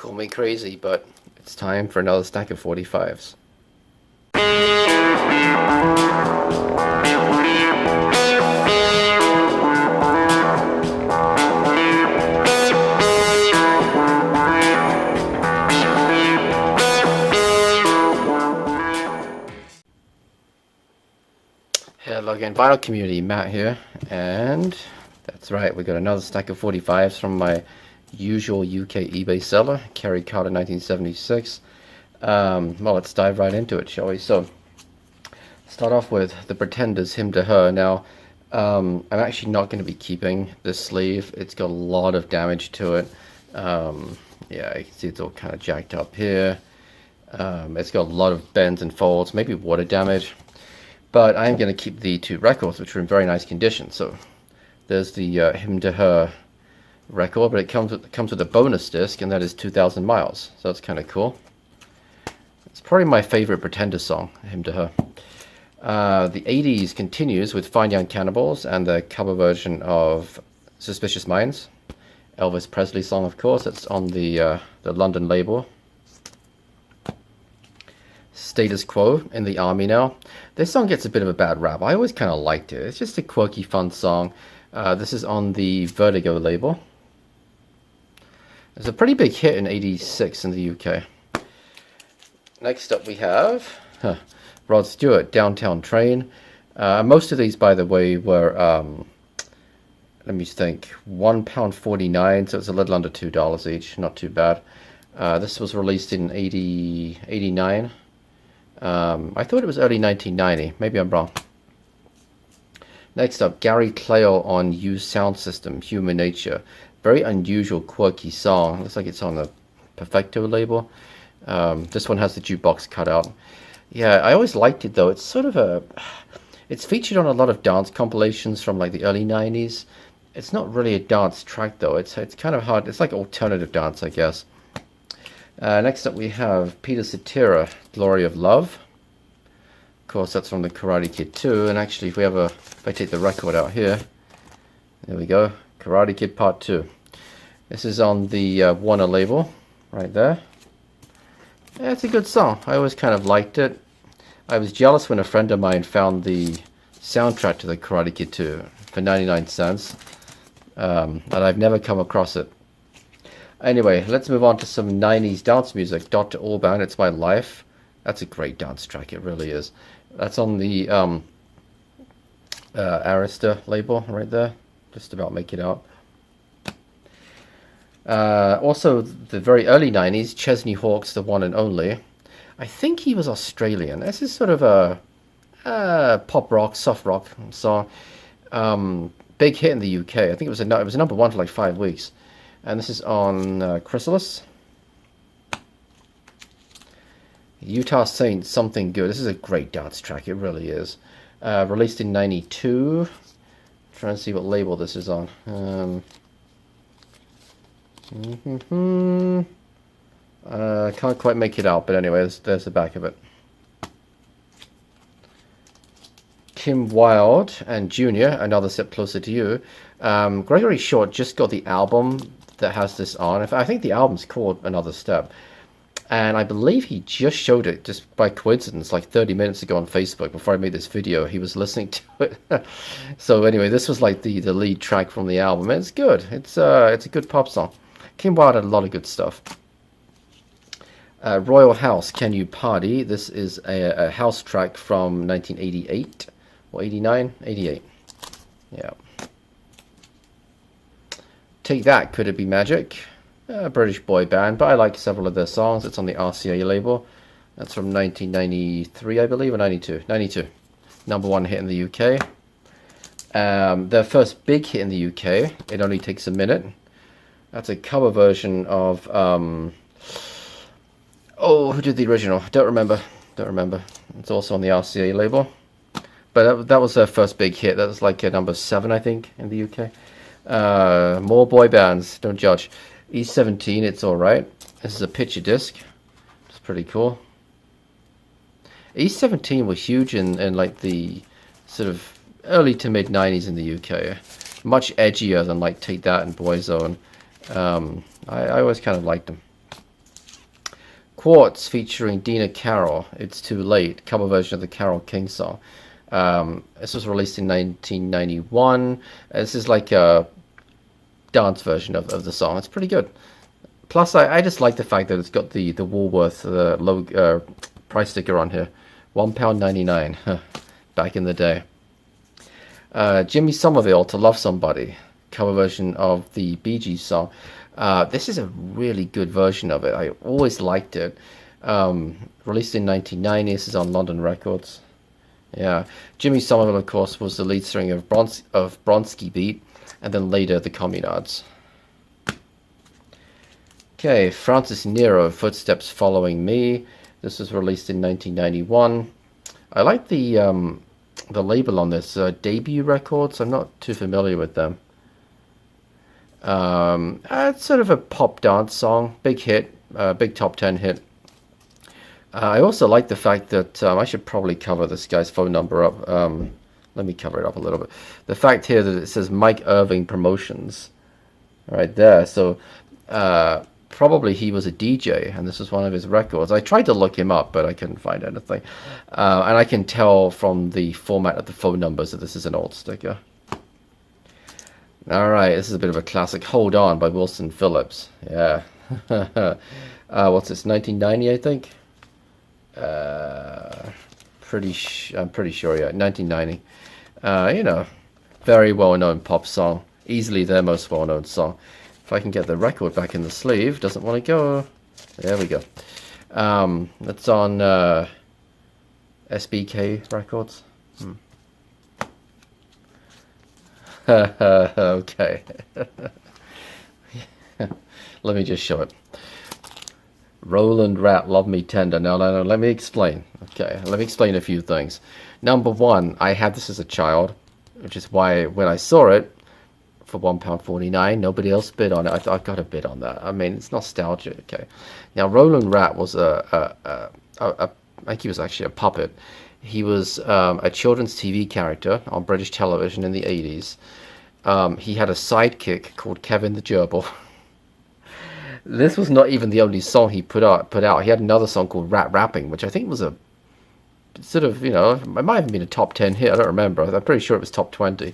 Call me crazy, but it's time for another stack of 45s. Hello again, Vinyl Community, Matt here, and that's right, we got another stack of 45s from my usual UK eBay seller, Kerry Carter 1976. Well, let's dive right into it, shall we? So, start off with the Pretenders, Him to Her. Now, I'm actually not going to be keeping this sleeve. It's got a lot of damage to it. Yeah, you can see it's all kind of jacked up here. It's got a lot of bends and folds, maybe water damage. But I am going to keep the two records, which are in very nice condition. So there's the Him to Her record, but it comes with a bonus disc, and that is 2,000 Miles. So that's kind of cool. It's probably my favorite Pretender song, Him to Her. The 80's continues with Fine Young Cannibals and the cover version of Suspicious Minds. Elvis Presley song, of course. It's on the London label. Status Quo, In the Army Now. This song gets a bit of a bad rap. I always kind of liked it. It's just a quirky, fun song. This is on the Vertigo label. It's a pretty big hit in '86 in the UK. Next up we have Rod Stewart, Downtown Train. Most of these, by the way, were, let me think, £1.49, so it's a little under $2 each. Not too bad. This was released in 89. I thought it was early 1990. Maybe I'm wrong. Next up, Gary Clayle on Used Sound System, Human Nature. Very unusual, quirky song. Looks like it's on the Perfecto label. This one has the jukebox cut out. Yeah, I always liked it though. It's sort of it's featured on a lot of dance compilations from like the early 90s. It's not really a dance track though. It's kind of hard. It's like alternative dance, I guess. Next up we have Peter Cetera, Glory of Love. Of course, that's from the Karate Kid 2. And actually, if I take the record out here, there we go, Karate Kid Part 2. This is on the Warner label, right there. Yeah, it's a good song. I always kind of liked it. I was jealous when a friend of mine found the soundtrack to the Karate Kid 2 for 99 cents. And I've never come across it. Anyway, let's move on to some 90s dance music. Dr. Alban, It's My Life. That's a great dance track, it really is. That's on the Arista label right there. Just about make it out. Also, the very early 90s, Chesney Hawkes, The One and Only. I think he was Australian. This is sort of a pop rock, soft rock song. Big hit in the UK. I think it was number one for like 5 weeks. And this is on Chrysalis. Utah Saints, Something Good. This is a great dance track. It really is. Released in 92. Trying to see what label this is on. Can't quite make it out, but anyway, there's the back of it. Kim Wilde and Junior, Another Step Closer to You. Gregory Short just got the album that has this on. I think the album's called Another Step. And I believe he just showed it, just by coincidence, like 30 minutes ago on Facebook before I made this video. He was listening to it. So anyway, this was like the lead track from the album. It's good. It's a good pop song. Kim Wilde had a lot of good stuff. Royal House, Can You Party? This is a house track from 1988 or 89? 88. Yeah. Take That, Could It Be Magic? A British boy band, but I like several of their songs. It's on the RCA label. That's from 1993, I believe, or 92. 92. Number one hit in the UK. Their first big hit in the UK, It Only Takes a Minute. That's a cover version of... who did the original? Don't remember. It's also on the RCA label. But that was their first big hit. That was like number 7, I think, in the UK. More boy bands, don't judge. E17, It's Alright. This is a picture disc. It's pretty cool. E17 was huge in like the sort of early to mid 90s in the UK. Much edgier than like Take That and Boyzone. I always kind of liked them. Quartz featuring Dina Carroll, It's Too Late, cover version of the Carole King song. This was released in 1991. This is like a dance version of the song. It's pretty good. Plus, I just like the fact that it's got the Woolworth low price sticker on here. £1.99 back in the day. Jimmy Somerville, To Love Somebody, cover version of the Bee Gees song. This is a really good version of it. I always liked it. Released in 1990. This is on London Records. Yeah, Jimmy Somerville, of course, was the lead singer of Bronski Beat, and then later the Communards. Okay, Francis Nero, Footsteps Following Me. This was released in 1991. I like the label on this, Debut Records. I'm not too familiar with them. It's sort of a pop dance song, big hit, big top 10 hit. I also like the fact that I should probably cover this guy's phone number up. Let me cover it up a little bit. The fact here that it says Mike Irving Promotions right there. So probably he was a DJ, and this was one of his records. I tried to look him up, but I couldn't find anything. And I can tell from the format of the phone numbers that this is an old sticker. All right, this is a bit of a classic. Hold On by Wilson Phillips. Yeah. What's this, 1990, I think? I'm pretty sure, yeah, 1990. You know, very well-known pop song. Easily their most well-known song. If I can get the record back in the sleeve, doesn't want to go. There we go. That's on SBK Records. Okay. Let me just show it. Roland Rat, Love Me Tender. No, let me explain. Okay, let me explain a few things. Number one, I had this as a child, which is why when I saw it, for £1.49. Nobody else bid on it. I've got to bid on that. I mean, it's nostalgia. Okay. Now, Roland Rat was I think he was actually a puppet. He was a children's TV character on British television in the 80s. He had a sidekick called Kevin the Gerbil. This was not even the only song he put out. He had another song called Rat Rapping, which I think was a sort of, you know, it might have been a top 10 hit. I don't remember. I'm pretty sure it was top 20.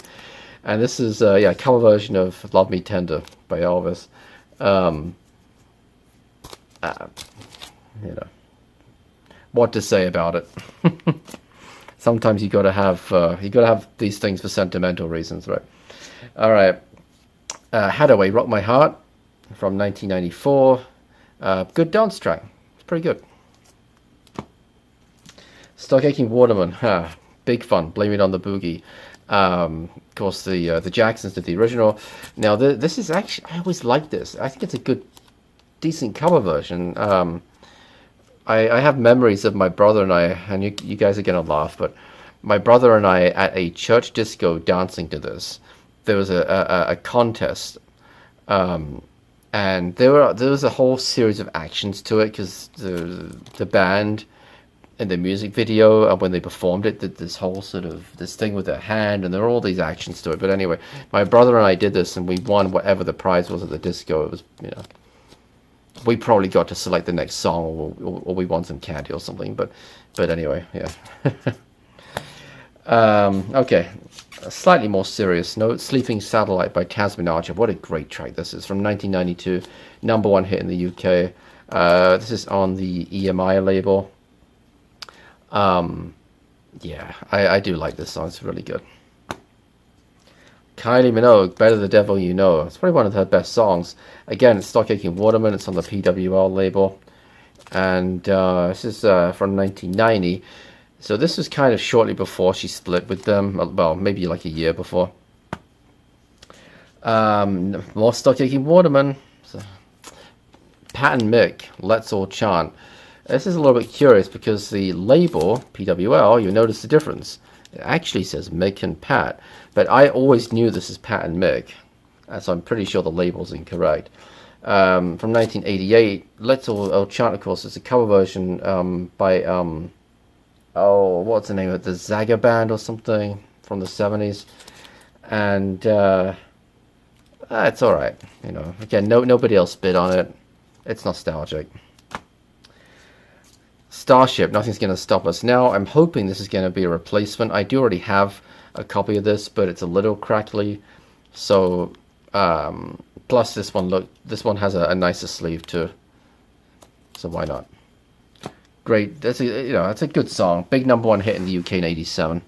And this is a cover version of Love Me Tender by Elvis. You know, what to say about it? Sometimes you gotta have these things for sentimental reasons, right? All right, Hadaway, Rock My Heart from 1994. Good dance track. It's pretty good. Stock Aitken Waterman, big fun. Blame It on the Boogie. Of course, the Jacksons did the original. Now, this is actually, I always like this. I think it's a good, decent cover version. I have memories of my brother and I, and you guys are going to laugh, but my brother and I at a church disco dancing to this. There was a contest, and there was a whole series of actions to it, because the band in the music video, and when they performed it, did this whole sort of this thing with their hand, and there were all these actions to it. But anyway, my brother and I did this, and we won whatever the prize was at the disco. It was, you know, we probably got to select the next song, or we won some candy or something. But anyway, yeah. Okay, a slightly more serious note. Sleeping Satellite by Tasman Archer. What a great track this is, from 1992, #1 hit in the UK. This is on the EMI label. Yeah, I do like this song. It's really good. Kylie Minogue, Better the Devil You Know. It's probably one of her best songs. Again, it's Stock Aitken Waterman. It's on the PWL label. And this is from 1990. So this was kind of shortly before she split with them. Well, maybe like a year before. More Stock Aitken Waterman. So, Pat and Mick, Let's All Chant. This is a little bit curious because the label, PWL, you notice the difference. It actually says Mick and Pat, but I always knew this is Pat and Mick, so I'm pretty sure the label's incorrect. From 1988, Let's All Chant, of course, is a cover version by, what's the name of it? The Zaga Band or something from the 70s. And it's alright, you know. Again, nobody else bid on it. It's nostalgic. Starship, Nothing's Gonna Stop Us Now. I'm hoping this is going to be a replacement. I do already have a copy of this, but it's a little crackly. So, plus this one has a nicer sleeve too. So why not? Great. That's a good song. Big #1 hit in the UK in '87.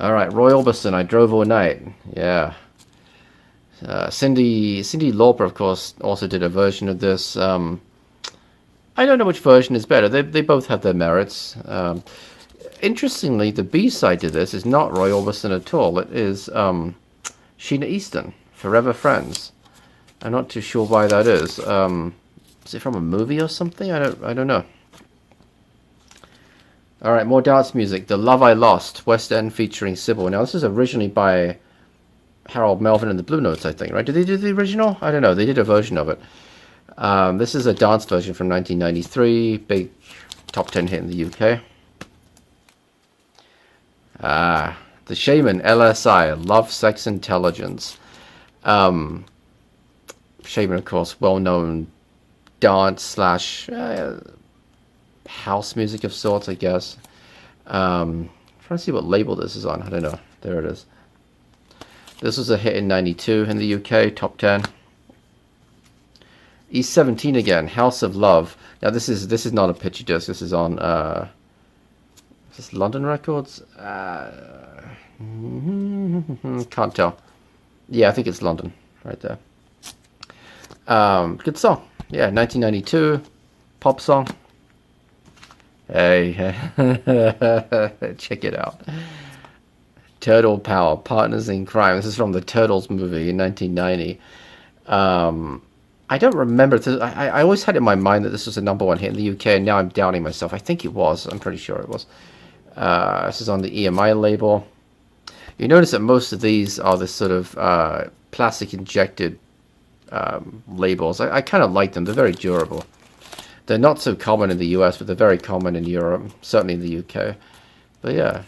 All right, Roy Orbison, I Drove All Night. Yeah. Cyndi Lauper, of course, also did a version of this. I don't know which version is better. They both have their merits. Interestingly, the B-side to this is not Roy Orbison at all. It is Sheena Easton, Forever Friends. I'm not too sure why that is. Is it from a movie or something? I don't know. All right, more dance music. The Love I Lost, West End featuring Sybil. Now, this is originally by Harold Melvin and the Blue Notes, I think, right? Did they do the original? I don't know. They did a version of it. This is a dance version from 1993. Big top 10 hit in the UK. The Shaman, LSI, Love, Sex, Intelligence. Shaman, of course, well-known dance slash house music of sorts, I guess. Trying to see what label this is on. I don't know. There it is. This was a hit in 92 in the UK, top 10. E17 again, House of Love. Now this is not a picture disc. This is on is this London Records? Can't tell. Yeah, I think it's London right there. Good song. Yeah, 1992 pop song. Hey, check it out. Turtle Power, Partners in Crime. This is from the Turtles movie in 1990. I don't remember. I always had in my mind that this was a #1 hit in the UK, and now I'm doubting myself. I think it was. I'm pretty sure it was. This is on the EMI label. You notice that most of these are this sort of plastic injected labels. I kind of like them. They're very durable. They're not so common in the US, but they're very common in Europe, certainly in the UK. But yeah,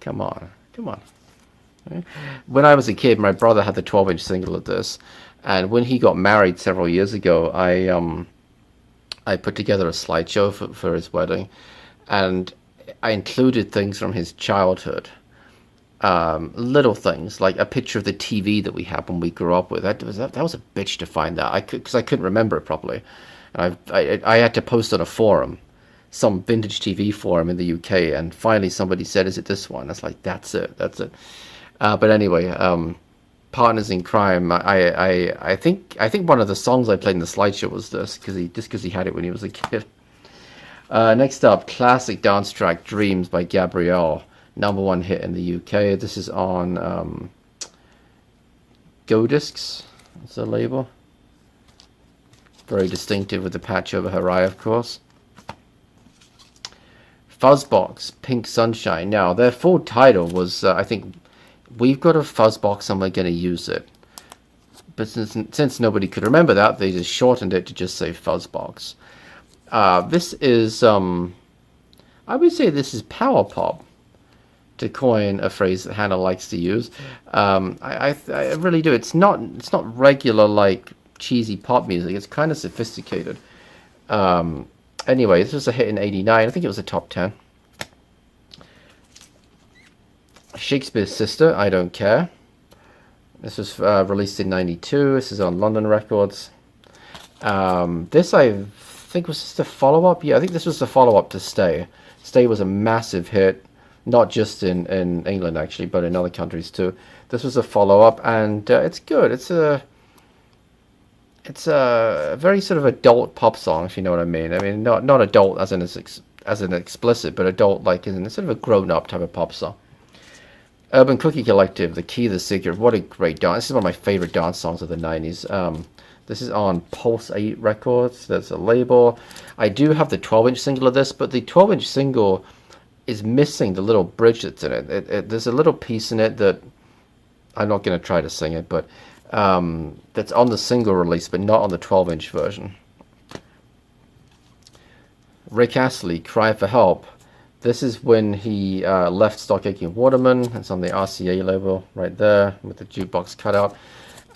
come on. When I was a kid, my brother had the 12-inch single of this, and when he got married several years ago, I put together a slideshow for his wedding, and I included things from his childhood, little things like a picture of the TV that we had when we grew up with. That was a bitch to find that because I couldn't remember it properly, and I had to post on a forum, some vintage TV forum in the UK, and finally somebody said, "Is it this one?" I was like, "That's it." But anyway, Partners in Crime. I think one of the songs I played in the slideshow was this because he had it when he was a kid. Next up, classic dance track "Dreams" by Gabrielle, #1 hit in the UK. This is on Go Discs. That's the label. Very distinctive with the patch over her eye, of course. Fuzzbox, Pink Sunshine. Now, their full title was, I think, We've Got a Fuzzbox and We're Going to Use It. But since nobody could remember that, they just shortened it to just say Fuzzbox. This is, I would say this is power pop, to coin a phrase that Hannah likes to use. I really do. It's not regular, like, cheesy pop music. It's kind of sophisticated. Anyway, this was a hit in '89. I think it was a top 10. Shakespeare's Sister, I Don't Care. This was released in '92. This is on London Records. This, I think, was just a follow-up. Yeah, I think this was the follow-up to Stay. Stay was a massive hit, not just in England, actually, but in other countries, too. This was a follow-up, and it's good. It's a very sort of adult pop song, if you know what I mean. I mean, not adult as an explicit, but adult like in a sort of a grown-up type of pop song. Urban Cookie Collective, The Key, The Secret. What a great dance. This is one of my favorite dance songs of the 90s. This is on Pulse 8 Records. That's a label. I do have the 12-inch single of this, but the 12-inch single is missing the little bridge that's in it. There's a little piece in it that I'm not going to try to sing it, but that's on the single release, but not on the 12-inch version. Rick Astley, Cry for Help. This is when he left Stock Aitken Waterman. It's on the RCA label right there with the jukebox cutout.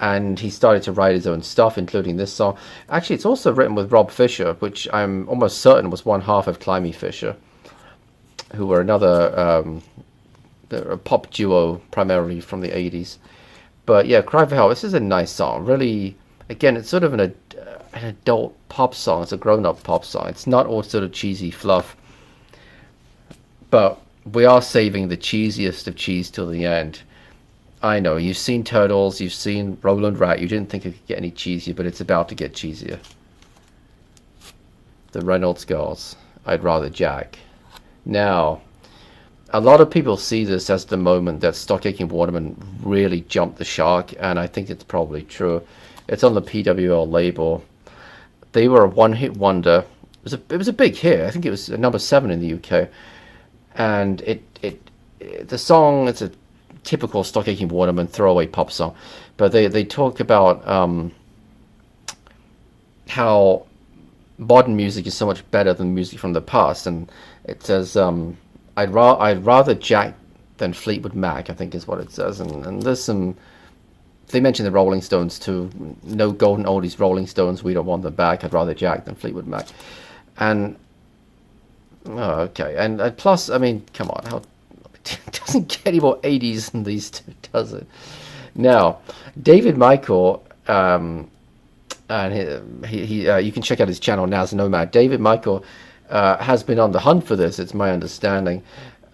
and he started to write his own stuff, including this song. Actually, it's also written with Rob Fisher, which I'm almost certain was one half of Climby Fisher, who were another a pop duo primarily from the 80s. But yeah, Cry for Help, this is a nice song. Really, again, it's sort of an adult pop song. It's a grown-up pop song. It's not all sort of cheesy fluff. But we are saving the cheesiest of cheese till the end. I know, you've seen Turtles, you've seen Roland Rat. You didn't think it could get any cheesier, but it's about to get cheesier. The Reynolds Girls, I'd Rather Jack. Now, a lot of people see this as the moment that Stock Aitken Waterman really jumped the shark, and I think it's probably true. It's on the PWL label. They were a one-hit wonder. It was a big hit. I think it was number 7 in the UK. And the song, it's a typical Stock Aitken Waterman throwaway pop song, but they talk about how modern music is so much better than music from the past, and it says I'd rather Jack than Fleetwood Mac, I think is what it says, and there's some. They mention the Rolling Stones too. No golden oldies Rolling Stones, we don't want them back. I'd rather Jack than Fleetwood Mac, and okay, and plus, I mean, come on, how it doesn't get any more 80s than these two, does it? Now, David Michael, and he you can check out his channel, Now's Nomad. David Michael has been on the hunt for this, it's my understanding,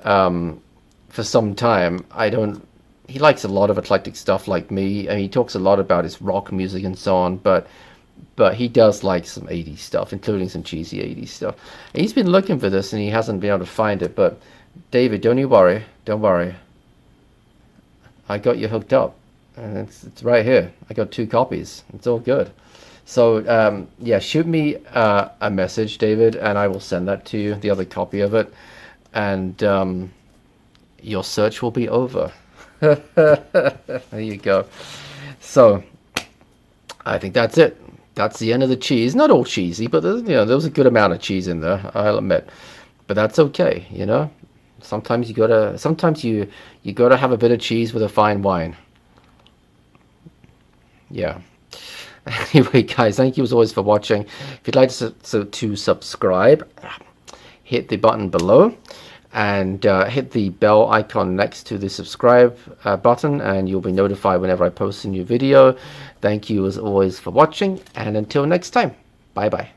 for some time. He likes a lot of eclectic stuff like me, and he talks a lot about his rock music and so on, but he does like some 80s stuff, including some cheesy 80s stuff. And he's been looking for this, and he hasn't been able to find it. But David, don't worry. I got you hooked up, and it's right here. I got 2 copies. It's all good. So yeah, shoot me a message, David, and I will send that to you, the other copy of it, and your search will be over. There you go. So I think that's it. That's the end of the cheese. Not all cheesy, but there was a good amount of cheese in there, I'll admit. But that's okay, you know. Sometimes you gotta have a bit of cheese with a fine wine. Yeah. Anyway, guys, thank you as always for watching. If you'd like to subscribe, hit the button below, and hit the bell icon next to the subscribe button, and you'll be notified whenever I post a new video. Thank you as always for watching, and until next time, bye bye.